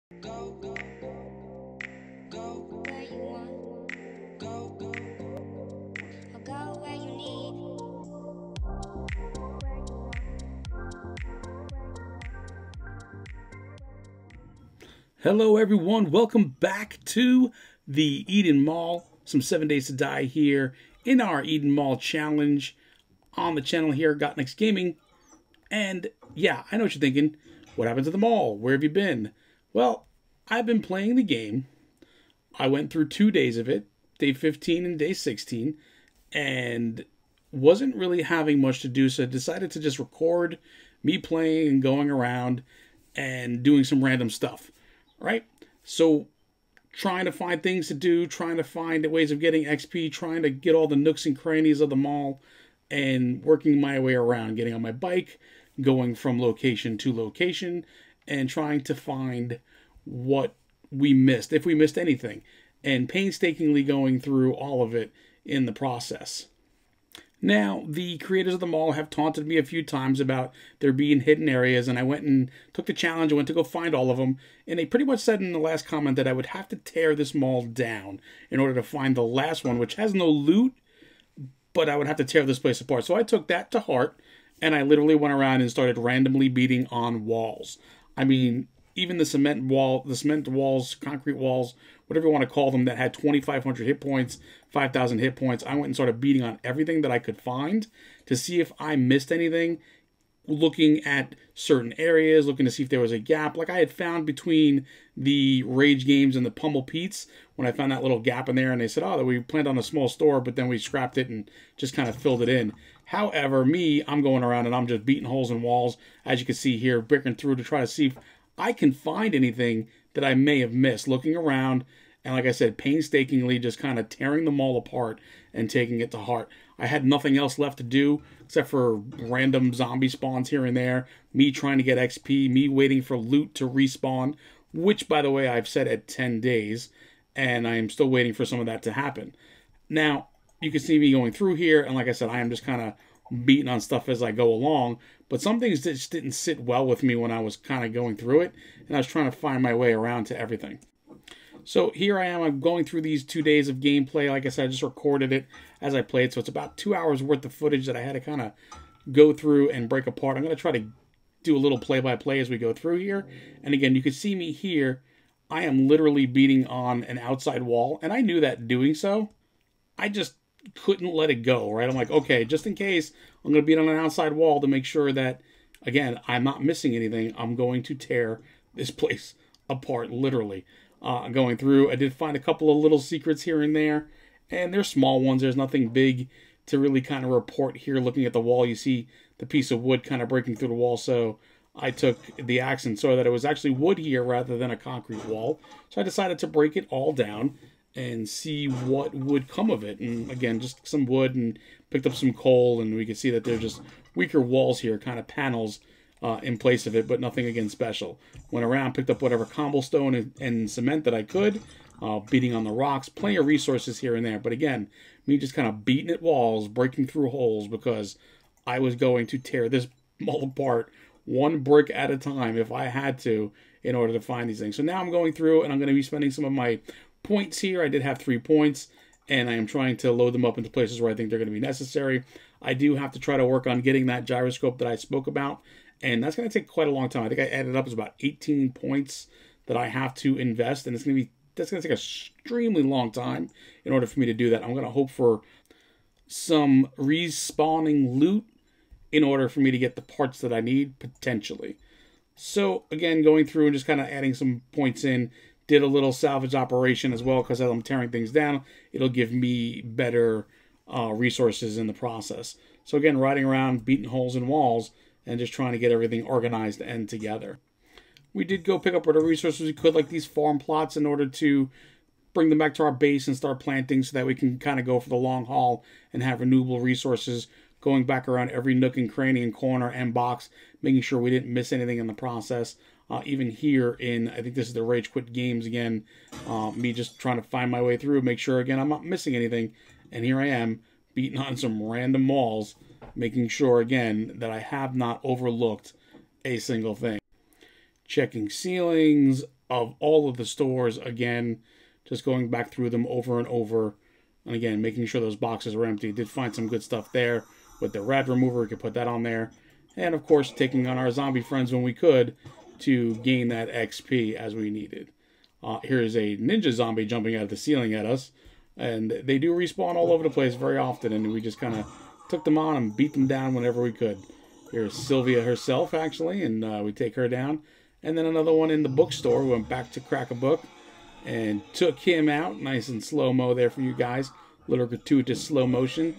Go, go, go where you want. Go, go, or go where you need. Hello, everyone. Welcome back to the Eden Mall. Some 7 Days to Die here in our Eden Mall challenge on the channel here, Got Next Gaming. And yeah, I know what you're thinking. What happened to the mall? Where have you been? Well, I've been playing the game. I went through 2 days of it, day 15 and day 16, and wasn't really having much to do, so I decided to just record me playing and going around and doing some random stuff, right? So trying to find things to do, trying to find ways of getting XP, trying to get all the nooks and crannies of the mall, and working my way around, getting on my bike, going from location to location, and trying to find what we missed, if we missed anything, and painstakingly going through all of it in the process. Now, the creators of the mall have taunted me a few times about there being hidden areas, and I went and took the challenge. I went to go find all of them, and they pretty much said in the last comment that I would have to tear this mall down in order to find the last one, which has no loot, but I would have to tear this place apart. So I took that to heart, and I literally went around and started randomly beating on walls. I mean, even the cement walls, concrete walls, whatever you want to call them, that had 2,500 hit points, 5,000 hit points. I went and started beating on everything that I could find to see if I missed anything, looking at certain areas, looking to see if there was a gap. Like I had found between the Rage Games and the Pummel Pete's, when I found that little gap in there, and they said, oh, we planned on a small store, but then we scrapped it and just kind of filled it in. However, I'm going around and I'm just beating holes in walls, as you can see here, breaking through to try to see if I can find anything that I may have missed, looking around, and like I said, painstakingly just kind of tearing the mall apart and taking it to heart. I had nothing else left to do except for random zombie spawns here and there, me trying to get XP, me waiting for loot to respawn, which, by the way, I've set at 10 days, and I am still waiting for some of that to happen. Now, you can see me going through here, and like I said, I am just kind of beating on stuff as I go along, but some things just didn't sit well with me when I was kind of going through it, and I was trying to find my way around to everything. So here I am, I'm going through these 2 days of gameplay. Like I said, I just recorded it as I played, so it's about 2 hours worth of footage that I had to kind of go through and break apart. I'm going to try to do a little play-by-play as we go through here. And again, you can see me here. I am literally beating on an outside wall, and I knew that doing so, I just couldn't let it go, right? I'm like, okay, just in case, I'm going to beat on an outside wall to make sure that, again, I'm not missing anything. I'm going to tear this place apart, literally. Going through, I did find a couple of little secrets here and there, and they're small ones. There's nothing big to really kind of report here. Looking at the wall, you see the piece of wood kind of breaking through the wall, so I took the axe and saw that it was actually wood here rather than a concrete wall. So I decided to break it all down and see what would come of it. And again, just some wood, and picked up some coal, and we can see that they're just weaker walls here, kind of panels in place of it, but nothing again special. Went around, picked up whatever cobblestone and cement that I could, beating on the rocks, plenty of resources here and there. But again, me just kind of beating at walls, breaking through holes, because I was going to tear this mall apart one brick at a time if I had to in order to find these things. So now I'm going through, and I'm going to be spending some of my points here. I did have 3 points, and I am trying to load them up into places where I think they're going to be necessary. I do have to try to work on getting that gyroscope that I spoke about, and that's going to take quite a long time. I think I added up as about 18 points that I have to invest, and that's going to take an extremely long time in order for me to do that. I'm going to hope for some respawning loot in order for me to get the parts that I need, potentially. So, again, going through and just kind of adding some points in. Did a little salvage operation as well, because as I'm tearing things down, it'll give me better resources in the process. So again, riding around, beating holes in walls, and just trying to get everything organized and together. We did go pick up whatever resources we could, like these farm plots, in order to bring them back to our base and start planting so that we can kind of go for the long haul and have renewable resources, going back around every nook and cranny and corner and box, making sure we didn't miss anything in the process. Even here in, I think this is the Rage Quit Games again, me just trying to find my way through, make sure, again, I'm not missing anything. And here I am, beating on some random walls, making sure, again, that I have not overlooked a single thing. Checking ceilings, of all of the stores again, just going back through them over and over. And again, making sure those boxes are empty. Did find some good stuff there with the rad remover. We could put that on there. And of course, taking on our zombie friends when we could to gain that XP as we needed. Here is a ninja zombie jumping out of the ceiling at us. And they do respawn all over the place very often. And we just kind of took them on and beat them down whenever we could. Here's Sylvia herself, actually. And we take her down. And then another one in the bookstore. We went back to crack a book and took him out. Nice and slow-mo there for you guys. Little gratuitous slow motion.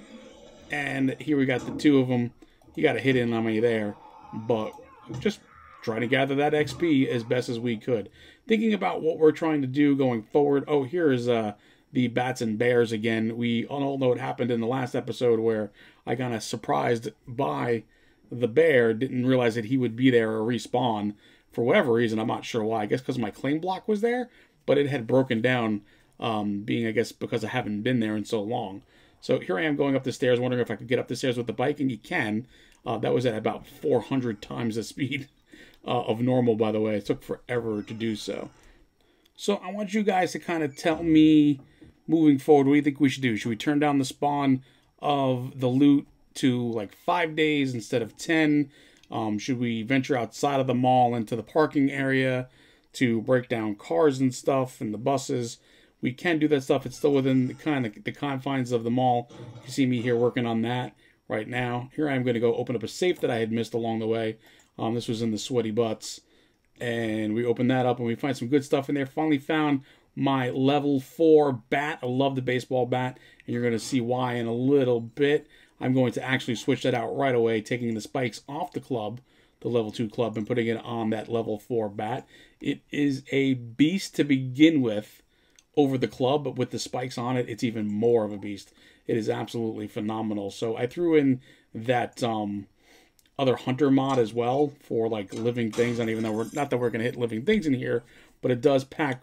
And here we got the two of them. He got a hit in on me there. But just trying to gather that XP as best as we could. Thinking about what we're trying to do going forward. Oh, here is the bats and bears again. We all know what happened in the last episode where I got of surprised by the bear. Didn't realize that he would be there or respawn. For whatever reason, I'm not sure why. I guess because my claim block was there. But it had broken down, being, I guess, because I haven't been there in so long. So here I am going up the stairs, wondering if I could get up the stairs with the bike, and you can. That was at about 400 times the speed of normal, by the way. It took forever to do so. So I want you guys to kind of tell me, moving forward, what do you think we should do? Should we turn down the spawn of the loot to like 5 days instead of 10? Should we venture outside of the mall into the parking area to break down cars and stuff and the buses? We can do that stuff. It's still within the confines of the mall. You see me here working on that right now. Here I am going to go open up a safe that I had missed along the way. This was in the sweaty butts. And we open that up and we find some good stuff in there. Finally found my level 4 bat. I love the baseball bat. And you're going to see why in a little bit. I'm going to actually switch that out right away, taking the spikes off the club, the level 2 club, and putting it on that level 4 bat. It is a beast to begin with over the club, but with the spikes on it, it's even more of a beast. It is absolutely phenomenal. So I threw in that other hunter mod as well for like living things. And even though not that we're going to hit living things in here, but it does pack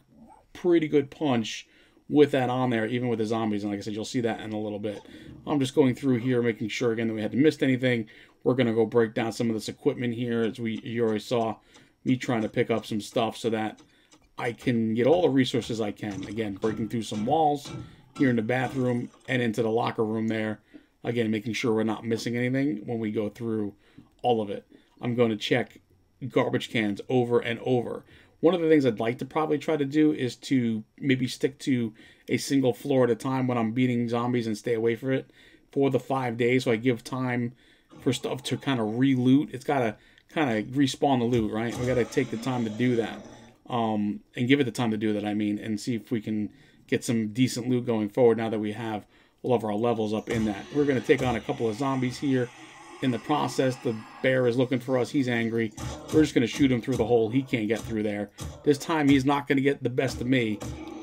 pretty good punch with that on there, even with the zombies. And like I said, you'll see that in a little bit. I'm just going through here, making sure again that we hadn't missed anything. We're going to go break down some of this equipment here, as you already saw me trying to pick up some stuff so that I can get all the resources I can. Again, breaking through some walls here in the bathroom and into the locker room there. Again, making sure we're not missing anything when we go through all of it. I'm going to check garbage cans over and over. One of the things I'd like to probably try to do is to maybe stick to a single floor at a time when I'm beating zombies and stay away from it for the 5 days, so I give time for stuff to kind of re-loot. It's got to kind of respawn the loot, right? We got to take the time to do that. And give it the time to do that, I mean, and see if we can get some decent loot going forward now that we have all of our levels up in that. We're going to take on a couple of zombies here in the process. The bear is looking for us. He's angry. We're just going to shoot him through the hole. He can't get through there. This time he's not going to get the best of me.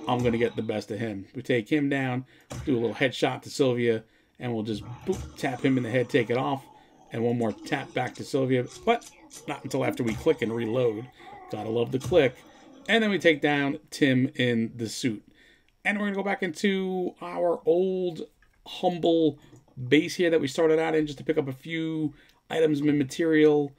I'm going to get the best of him. We take him down, do a little headshot to Sylvia, and we'll just boop, tap him in the head, take it off, and one more tap back to Sylvia, but not until after we click and reload. Gotta love the click. And then we take down Tim in the suit. And we're going to go back into our old, humble base here that we started out in, just to pick up a few items and material,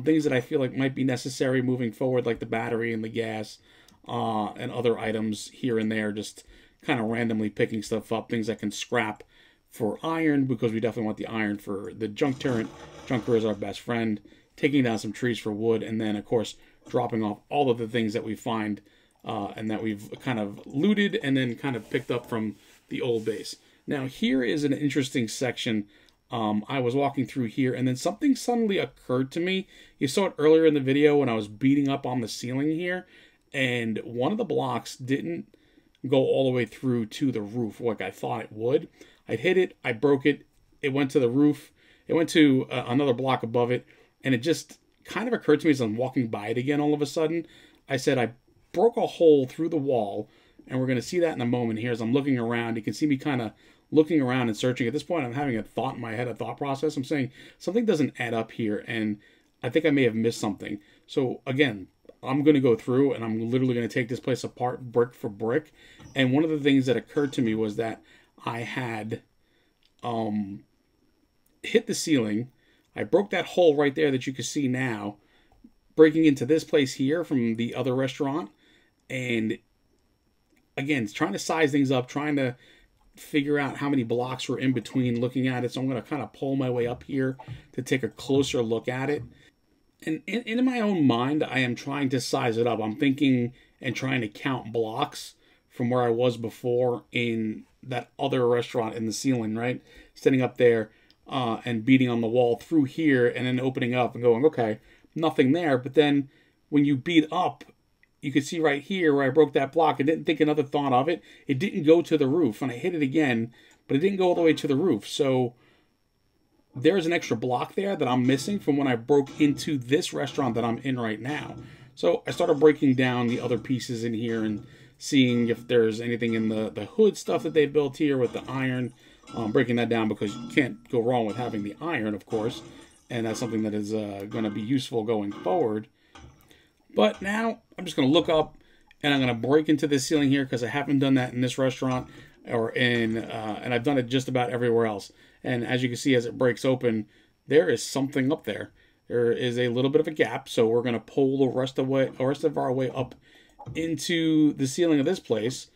things that I feel like might be necessary moving forward, like the battery and the gas, and other items here and there, just kind of randomly picking stuff up, things I can scrap for iron, because we definitely want the iron for the junk turret. Junker is our best friend. Taking down some trees for wood, and then, of course, dropping off all of the things that we find and that we've kind of looted and then kind of picked up from the old base. Now, here is an interesting section. I was walking through here, and then something suddenly occurred to me. You saw it earlier in the video when I was beating up on the ceiling here, and one of the blocks didn't go all the way through to the roof like I thought it would. I hit it, I broke it, it went to the roof, it went to another block above it, and it just kind of occurred to me as I'm walking by it again all of a sudden. I said I broke a hole through the wall, and we're going to see that in a moment here as I'm looking around. You can see me kind of looking around and searching. At this point, I'm having a thought in my head, a thought process. I'm saying something doesn't add up here, and I think I may have missed something. So again, I'm going to go through, and I'm literally going to take this place apart brick for brick. And one of the things that occurred to me was that I had hit the ceiling. I broke that hole right there that you can see now, breaking into this place here from the other restaurant. And again, trying to size things up, trying to figure out how many blocks were in between looking at it. So I'm going to kind of pull my way up here to take a closer look at it. And in my own mind, I am trying to size it up. I'm thinking and trying to count blocks from where I was before in that other restaurant in the ceiling, right? Standing up there and beating on the wall through here and then opening up and going, okay, nothing there. But then when you beat up, you can see right here where I broke that block. I didn't think another thought of it. It didn't go to the roof, and I hit it again, but it didn't go all the way to the roof. So there's an extra block there that I'm missing from when I broke into this restaurant that I'm in right now. So I started breaking down the other pieces in here and seeing if there's anything in the hood stuff that they built here with the iron. Breaking that down because you can't go wrong with having the iron, of course. And that's something that is going to be useful going forward. But now I'm just going to look up and I'm going to break into this ceiling here because I haven't done that in this restaurant or and I've done it just about everywhere else. And as you can see, as it breaks open, there is something up there. There is a little bit of a gap, so we're going to pull the rest of our way up into the ceiling of this place.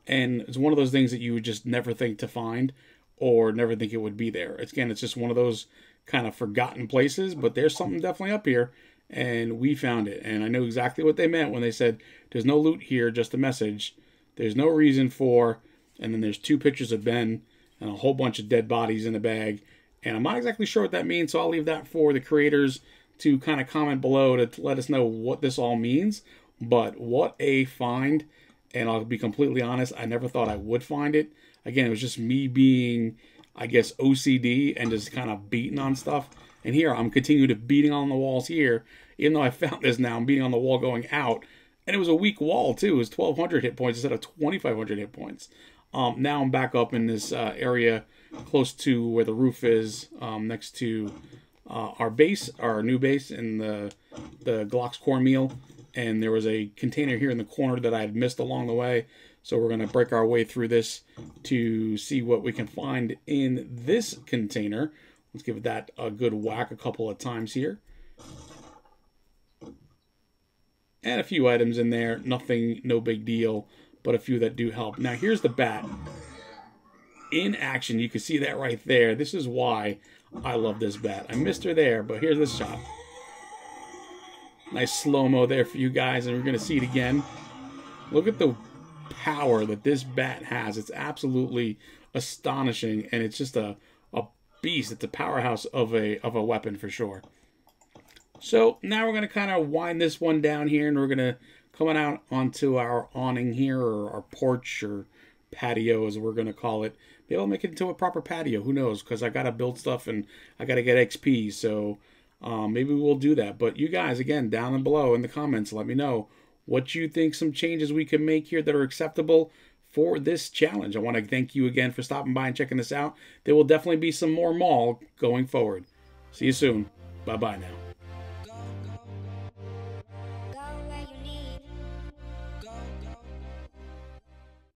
And it's one of those things that you would just never think to find or never think it would be there. Again, it's just one of those kind of forgotten places, but there's something definitely up here. And we found it. And I knew exactly what they meant when they said, there's no loot here, just a message. There's no reason for, and then there's 2 pictures of Ben and a whole bunch of dead bodies in a bag. And I'm not exactly sure what that means, so I'll leave that for the creators to kind of comment below to let us know what this all means. But what a find. And I'll be completely honest, I never thought I would find it. Again, it was just me being, I guess, OCD and just kind of beating on stuff. And here, I'm continuing to beating on the walls here. Even though I found this now, I'm beating on the wall going out. And it was a weak wall, too. It was 1,200 hit points instead of 2,500 hit points. Now I'm back up in this area close to where the roof is, next to our base, our new base, in the Glock's cornmeal. And there was a container here in the corner that I had missed along the way. So we're going to break our way through this to see what we can find in this container. Let's give that a good whack a couple of times here. And a few items in there. Nothing, no big deal, but a few that do help. Now here's the bat. In action, you can see that right there. This is why I love this bat. I missed her there, but here's this shot. Nice slow-mo there for you guys, and we're going to see it again. Look at the power that this bat has. It's absolutely astonishing, and it's just a beast. It's a powerhouse of a weapon for sure. So now we're going to kind of wind this one down here, and we're going to come out onto our awning here, or our porch, or patio, as we're going to call it. Maybe I'll make it into a proper patio. Who knows? Because I got to build stuff, and I got to get XP, so maybe we'll do that. But you guys, again, down below in the comments, let me know what you think some changes we can make here that are acceptable for this challenge. I want to thank you again for stopping by and checking this out. There will definitely be some more mall going forward. See you soon. Bye-bye now.